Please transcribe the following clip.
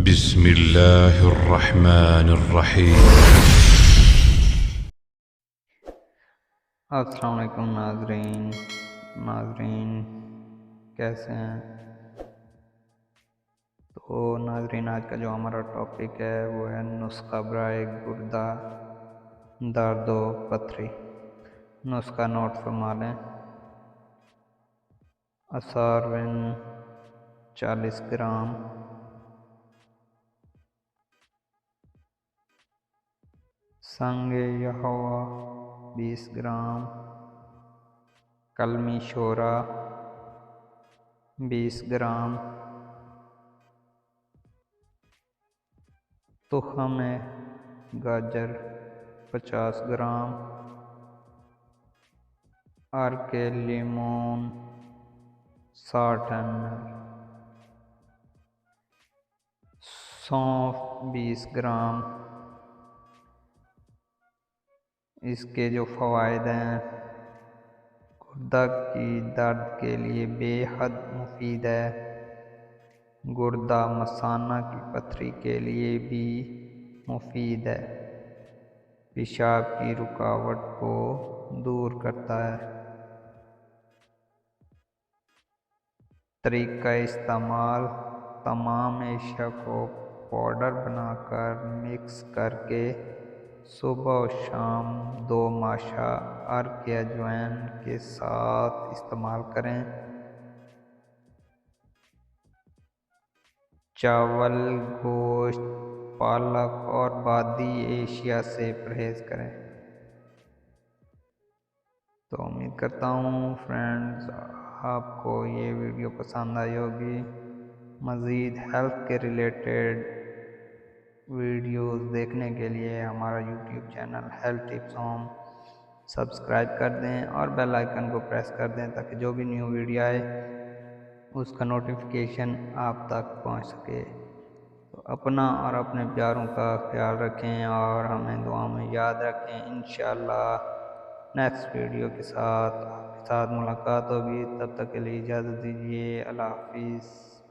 बिस्मिल्लाहिर्रहमानिर्रहीम। अस्सलाम वालेकुम नाजरीन कैसे हैं। तो नाजरीन, आज का जो हमारा टॉपिक है वो है नुस्खा बराए गुर्दा दर्द व पथरी। नुस्खा नोट फरमा लें। असारविन 40 ग्राम, संगे यहोवा 20 ग्राम, कलमी शोरा 20 ग्राम, तुखम गाजर 50 ग्राम, अर्के लीमोन 60 ml, सौंफ 20 ग्राम। इसके जो फ़वाइद हैं, गुर्दा की दर्द के लिए बेहद मुफीद है। गुर्दा मसाना की पथरी के लिए भी मुफीद है। पेशाब की रुकावट को दूर करता है। तरीका इस्तेमाल: तमाम एशिया को पाउडर बनाकर मिक्स करके सुबह और शाम 2 माशा अर्क या अजवाइन के साथ इस्तेमाल करें। चावल, गोश्त, पालक और बादी एशिया से परहेज करें। तो उम्मीद करता हूँ फ्रेंड्स आपको ये वीडियो पसंद आई होगी। मज़ीद हेल्थ के रिलेटेड वीडियोस देखने के लिए हमारा YouTube channel health tips home subscribe कर दें और बेल आइकन को प्रेस कर दें ताकि जो भी न्यू वीडियो आए उसका नोटिफिकेशन आप तक पहुंच सके। तो अपना और अपने प्यारों का ख्याल रखें और हमें दुआ में याद रखें। इंशाल्लाह नेक्स्ट वीडियो के साथ आपके साथ मुलाकात होगी। तब तक के लिए इजाज़त दीजिए। अल्लाह हाफिज़।